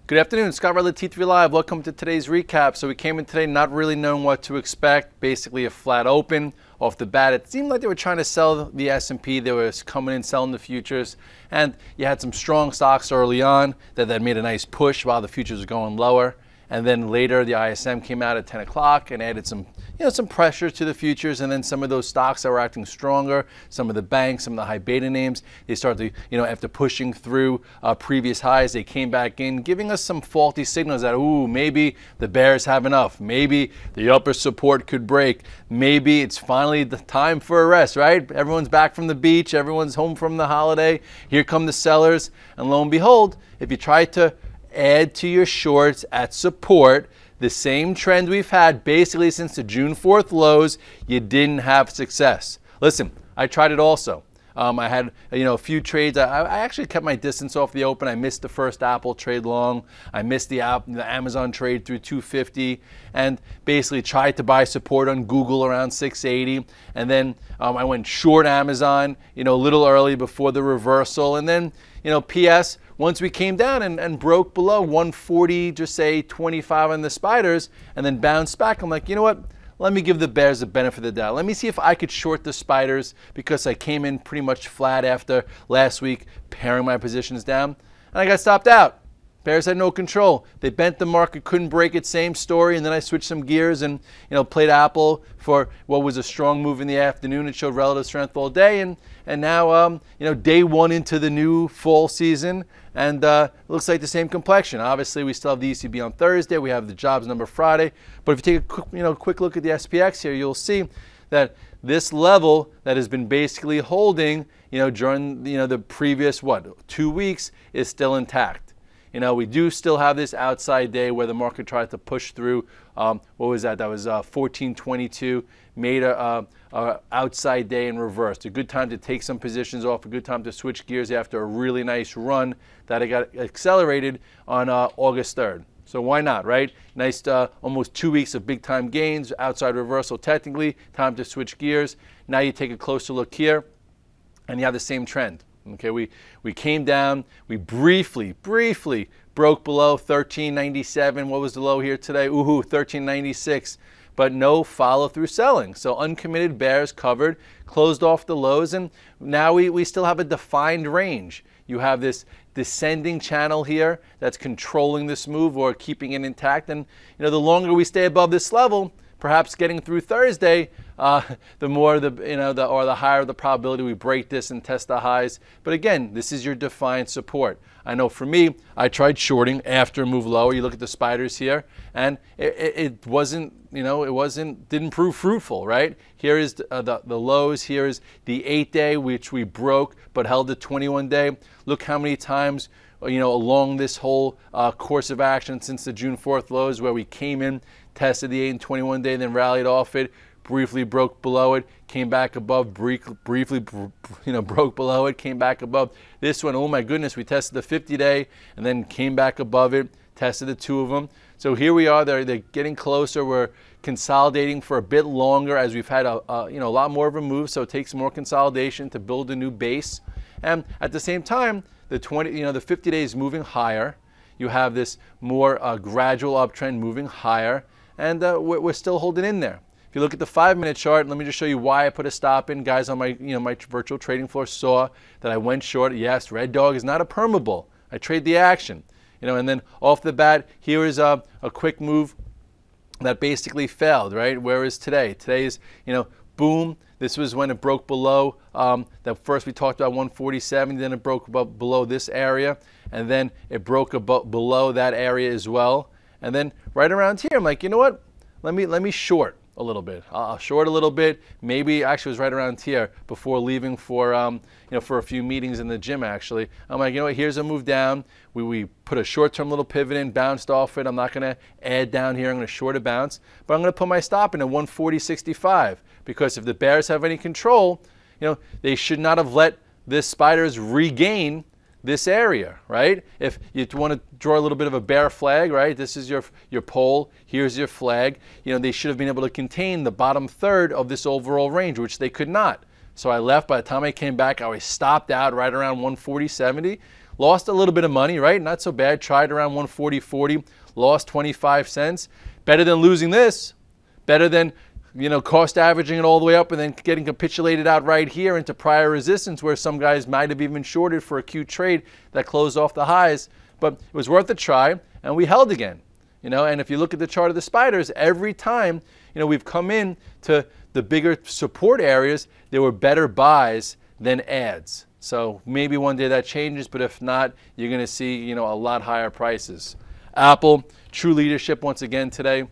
Good afternoon, Scott Redler, T3 Live. Welcome to today's recap. So we came in today not really knowing what to expect. Basically a flat open. Off the bat, it seemed like they were trying to sell the S&P. They were coming in selling the futures. And you had some strong stocks early on that made a nice push while the futures were going lower. And then later the ISM came out at 10 o'clock and added some pressure to the futures. And then some of those stocks that were acting stronger, some of the banks, some of the high beta names, they started to, after pushing through previous highs, they came back in, giving us some faulty signals that, maybe the bears have enough. Maybe the upper support could break. Maybe it's finally the time for a rest, right? Everyone's back from the beach. Everyone's home from the holiday. Here come the sellers. And lo and behold, if you try to add to your shorts at support, the same trend we've had basically since the June 4th lows, you didn't have success. Listen, I tried it also. I had a few trades. I actually kept my distance off the open. I missed the first Apple trade long. I missed the Amazon trade through 250, and basically tried to buy support on Google around 680. And then I went short Amazon, a little early before the reversal. And then, PS, once we came down and broke below 140, just say 25 on the spiders, and then bounced back, I'm like, you know what? Let me give the bears the benefit of the doubt. Let me see if I could short the spiders because I came in pretty much flat after last week, paring my positions down, and I got stopped out. Bears had no control. They bent the market, couldn't break it, same story, and then I switched some gears and played Apple for what was a strong move in the afternoon. It showed relative strength all day, and now day one into the new fall season, and it looks like the same complexion. Obviously, we still have the ECB on Thursday. We have the jobs number Friday, but if you take a quick look at the SPX here, you'll see that this level that has been basically holding during the previous 2 weeks is still intact. We do still have this outside day where the market tried to push through. What was that? That was 1422. Made a outside day in reverse. A good time to take some positions off. A good time to switch gears after a really nice run that it got accelerated on August 3rd. So why not, right? Nice, almost 2 weeks of big time gains. Outside reversal, technically. Time to switch gears. Now you take a closer look here, and you have the same trend. Okay, we came down, we briefly broke below 1397. What was the low here today? 1396, but no follow through selling. So uncommitted bears covered, closed off the lows, and now we still have a defined range. You have this descending channel here that's controlling this move or keeping it intact, and the longer we stay above this level, perhaps getting through Thursday, the more the higher the probability we break this and test the highs. But again, this is your defined support. I know for me, I tried shorting after a move lower. You look at the spiders here, and it didn't prove fruitful, right? Here is the lows. Here is the 8-day, which we broke but held the 21-day. Look how many times along this whole course of action since the June 4th lows where we came in, tested the 8 and 21 day, then rallied off it, briefly broke below it, came back above, briefly broke below it, came back above. This one, oh my goodness, we tested the 50-day and then came back above it, tested the two of them. So here we are, they're getting closer. We're consolidating for a bit longer as we've had a lot more of a move, so it takes more consolidation to build a new base. And at the same time, the 50 days moving higher. You have this more gradual uptrend moving higher, and we're still holding in there. If you look at the 5-minute chart, let me just show you why I put a stop in. Guys on my my virtual trading floor saw that I went short. Yes, Red Dog is not a permable. I trade the action. And then off the bat, here is a quick move that basically failed, right? Whereas today is boom. This was when it broke below. That first we talked about 147, then it broke below this area, and then it broke below that area as well. And then right around here, I'm like, you know what? Let me short a little bit. I'll short a little bit. Maybe actually it was right around here before leaving for for a few meetings in the gym. Actually, I'm like, here's a move down. We put a short-term little pivot in, bounced off it. I'm not going to add down here. I'm going to short a bounce, but I'm going to put my stop in at 140.65 because if the bears have any control, they should not have let this spiders regain this area, right? If you want to draw a little bit of a bear flag, right? This is your pole. Here's your flag. They should have been able to contain the bottom third of this overall range, which they could not. So I left. By the time I came back, I was stopped out right around 140.70. lost a little bit of money, right? Not so bad. Tried around 140.40, lost 25 cents. Better than losing this. Better than, cost averaging it all the way up and then getting capitulated out right here into prior resistance where some guys might have even shorted for a cute trade that closed off the highs. But it was worth a try, and we held again. And if you look at the chart of the spiders, every time, we've come in to the bigger support areas, there were better buys than adds. So maybe one day that changes, but if not, you're going to see, a lot higher prices. Apple, true leadership once again today.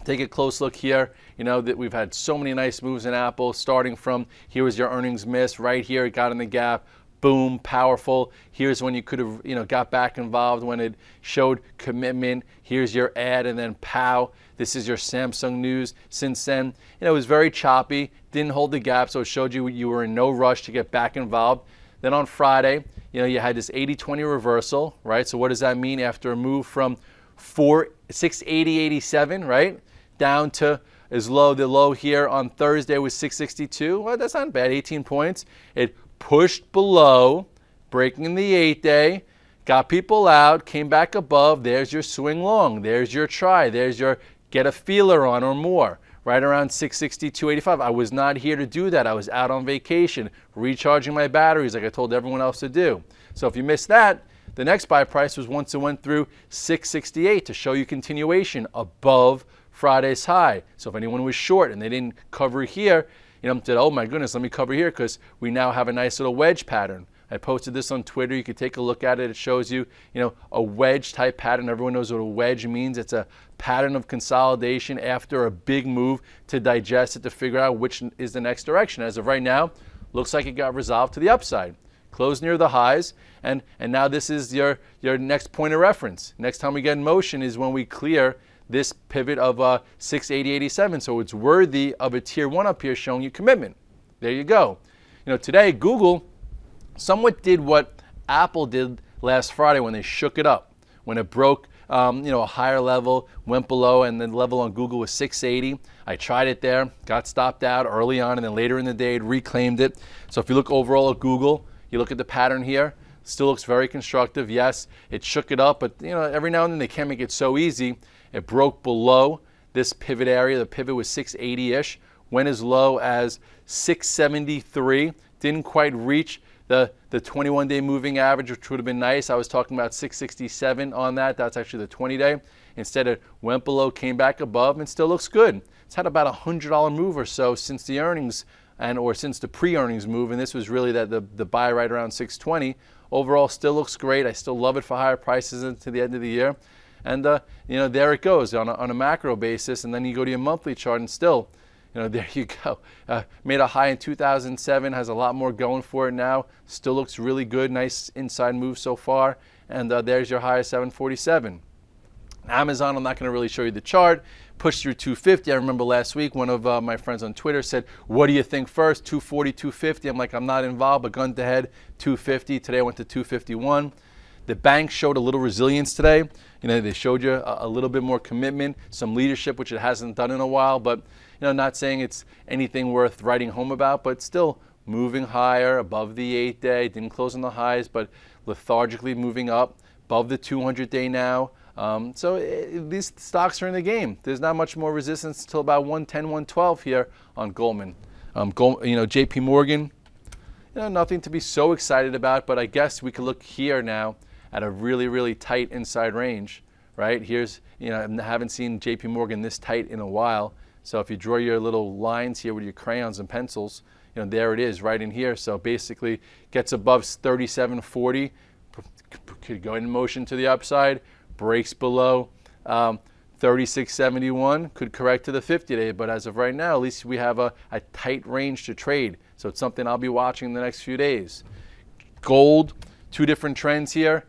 Take a close look here. That we've had so many nice moves in Apple, starting from here was your earnings miss. Right here, it got in the gap. Boom, powerful. Here's when you could have, got back involved when it showed commitment. Here's your ad, and then pow. This is your Samsung news. Since then, it was very choppy. Didn't hold the gap, so it showed you were in no rush to get back involved. Then on Friday, you had this 80-20 reversal, right? So what does that mean? After a move from 680.87, right, down to as low, the low here on Thursday was 662. Well, that's not bad, 18 points. It pushed below, breaking the 8-day, got people out, came back above. There's your swing long. There's your try. There's your get a feeler on or more, right around 662.85. I was not here to do that. I was out on vacation, recharging my batteries like I told everyone else to do. So if you missed that, the next buy price was once it went through 668 to show you continuation above Friday's high. So if anyone was short and they didn't cover here, said, oh my goodness, let me cover here because we now have a nice little wedge pattern. I posted this on Twitter. You could take a look at it. It shows you, a wedge type pattern. Everyone knows what a wedge means. It's a pattern of consolidation after a big move to digest it, to figure out which is the next direction. As of right now, looks like it got resolved to the upside. Closed near the highs, and now this is your next point of reference. Next time we get in motion is when we clear this pivot of 680.87. So it's worthy of a tier 1 up here showing you commitment. There you go. Today Google somewhat did what Apple did last Friday when they shook it up. When it broke a higher level, went below, and the level on Google was 680. I tried it there, got stopped out early on, and then later in the day it reclaimed it. So if you look overall at Google, you look at the pattern here, still looks very constructive. Yes, it shook it up, but every now and then they can't make it so easy. It broke below this pivot area. The pivot was 680-ish, went as low as 673, didn't quite reach the 21-day moving average, which would have been nice. I was talking about 667 on that. That's actually the 20-day. Instead, it went below, came back above, and still looks good. It's had about a $100 move or so since the earnings or since the pre-earnings move, and this was really the buy right around 620. Overall, still looks great. I still love it for higher prices into the end of the year. And, there it goes on a macro basis. And then you go to your monthly chart and still, there you go. Made a high in 2007, has a lot more going for it now. Still looks really good. Nice inside move so far. And there's your high of 747. Amazon, I'm not going to really show you the chart. Pushed through 250. I remember last week one of my friends on Twitter said, what do you think first, 240, 250? I'm like, I'm not involved, but gun to head, 250. Today I went to 251. The bank showed a little resilience today. They showed you a little bit more commitment, some leadership, which it hasn't done in a while, but not saying it's anything worth writing home about, but still moving higher above the 8-day. Didn't close on the highs, but lethargically moving up above the 200-day now. These stocks are in the game. There's not much more resistance until about 110, 112 here on Goldman. JP Morgan, nothing to be so excited about, but I guess we could look here now at a really, really tight inside range, right? Here's, I haven't seen JP Morgan this tight in a while. So if you draw your little lines here with your crayons and pencils, there it is right in here. So basically gets above 37.40, could go in motion to the upside, breaks below 36.71, could correct to the 50-day, but as of right now, at least we have a tight range to trade. So it's something I'll be watching in the next few days. Gold, two different trends here.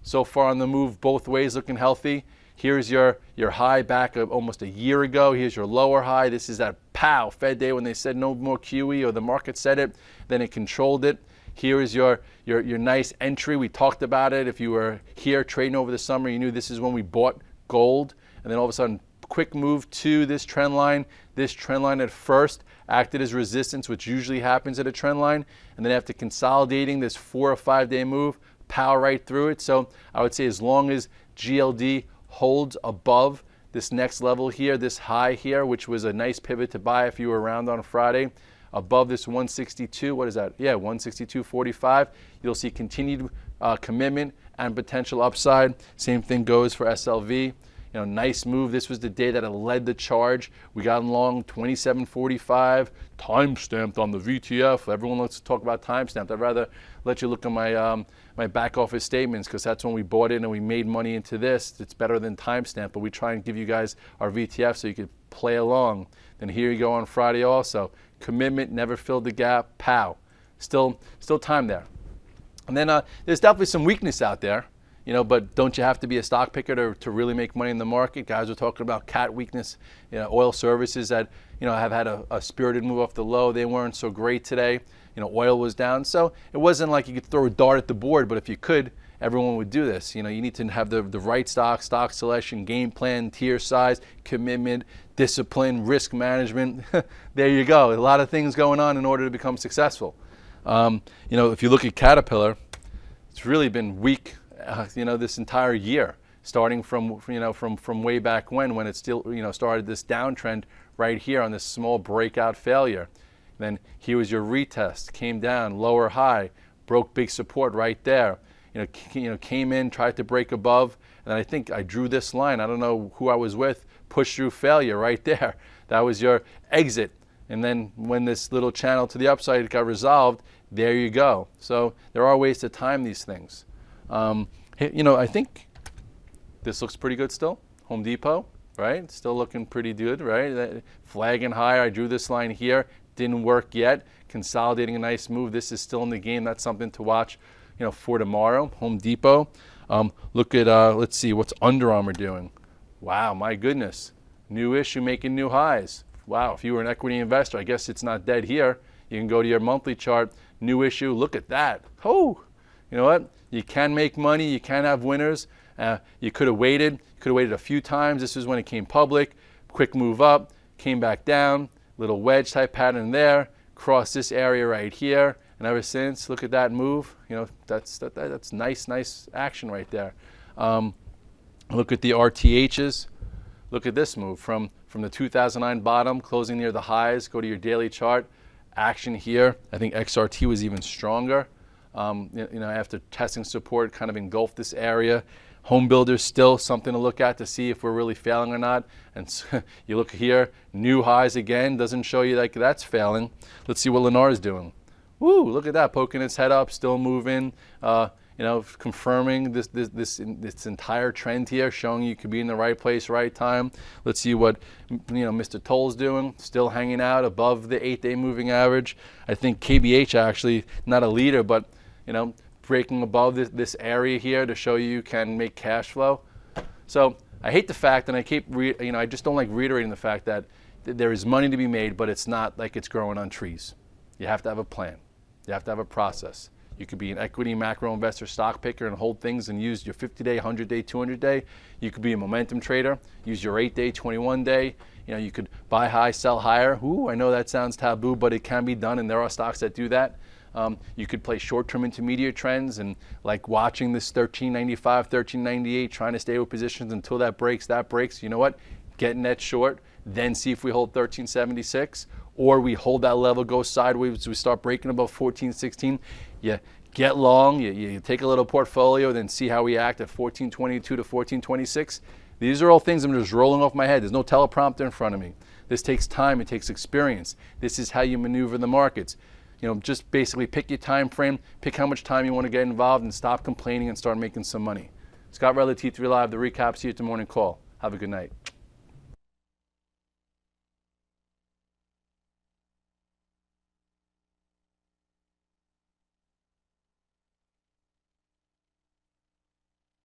So far on the move both ways, looking healthy. Here's your high back of almost a year ago. Here's your lower high. This is that pow, Fed day when they said no more QE, or the market said it, then it controlled it. Here is your nice entry. We talked about it. If you were here trading over the summer, you knew this is when we bought gold. And then all of a sudden, quick move to this trend line. This trend line at first acted as resistance, which usually happens at a trend line. And then after consolidating this 4 or 5 day move, power right through it. So I would say as long as GLD holds above this next level here, this high here, which was a nice pivot to buy if you were around on Friday, above this 162, what is that? Yeah, 162.45. You'll see continued commitment and potential upside. Same thing goes for SLV. You know, nice move. This was the day that it led the charge. We got along 27.45, time stamped on the VTF. Everyone wants to talk about time stamped. I'd rather let you look at my my back office statements, because that's when we bought in and we made money into this. It's better than time stamp, but we try and give you guys our VTF so you could play along. Then here you go on Friday also. Commitment, never filled the gap. Pow. Still time there. And then there's definitely some weakness out there. You know, but don't you have to be a stock picker to really make money in the market? Guys are talking about cat weakness. You know, oil services that, you know, have had a spirited move off the low. They weren't so great today. You know, oil was down. So it wasn't like you could throw a dart at the board, but if you could, everyone would do this. You know, you need to have the right stock selection, game plan, tier size, commitment, discipline, risk management. There you go. A lot of things going on in order to become successful. You know, if you look at Caterpillar, it's really been weak. You know, this entire year, starting from way back when it still, you know, started this downtrend right here on this small breakout failure. Then here was your retest, came down, lower high, broke big support right there. You know, came in, tried to break above, and I think I drew this line. I don't know who I was with. Push through failure right there. That was your exit. And then when this little channel to the upside got resolved, there you go. So there are ways to time these things. You know, I think this looks pretty good still. Home Depot, right? Still looking pretty good, right? Flagging higher. I drew this line here. Didn't work yet. Consolidating a nice move. This is still in the game. That's something to watch, you know, for tomorrow. Home Depot. Look at, let's see, what's Under Armour doing? Wow, my goodness. New issue making new highs. Wow, if you were an equity investor, I guess it's not dead here. You can go to your monthly chart. New issue. Look at that. Oh, you know what? You can make money. You can have winners. You could have waited. You could have waited a few times. This is when it came public. Quick move up. Came back down. Little wedge type pattern there. Crossed this area right here. And ever since, look at that move. You know, that's nice action right there. Look at the RTHs. Look at this move from the 2009 bottom, closing near the highs. Go to your daily chart. Action here. I think XRT was even stronger. You know, after testing support, kind of engulfed this area. Home builders still something to look at to see if we're really failing or not. And so you look here, new highs again. Doesn't show you like that's failing. Let's see what Lennar is doing. Woo! Look at that, poking its head up, still moving. You know, confirming this entire trend here, showing you could be in the right place, right time. Let's see what, you know, Mr. Toll's doing, still hanging out above the 8-day moving average. I think KBH actually, not a leader, but, you know, breaking above this area here to show you can make cash flow. So I hate the fact, and I just don't like reiterating the fact that there is money to be made, but it's not like it's growing on trees. You have to have a plan. You have to have a process. You could be an equity macro investor, stock picker, and hold things and use your 50-day, 100-day, 200-day. You could be a momentum trader, use your 8-day, 21-day. You know, you could buy high, sell higher. Ooh, I know that sounds taboo, but it can be done, and there are stocks that do that. You could play short-term intermediate trends and like watching this 1395, 1398, trying to stay with positions until that breaks. You know what? Get net short, then see if we hold 1376, or we hold that level, go sideways, we start breaking above 1416. You get long, you take a little portfolio, then see how we act at 1422 to 1426. These are all things I'm just rolling off my head. There's no teleprompter in front of me. This takes time, it takes experience. This is how you maneuver the markets. You know, just basically pick your time frame, pick how much time you want to get involved, and stop complaining and start making some money. Scott Redler, T3 Live, the recap. See you at the morning call. Have a good night.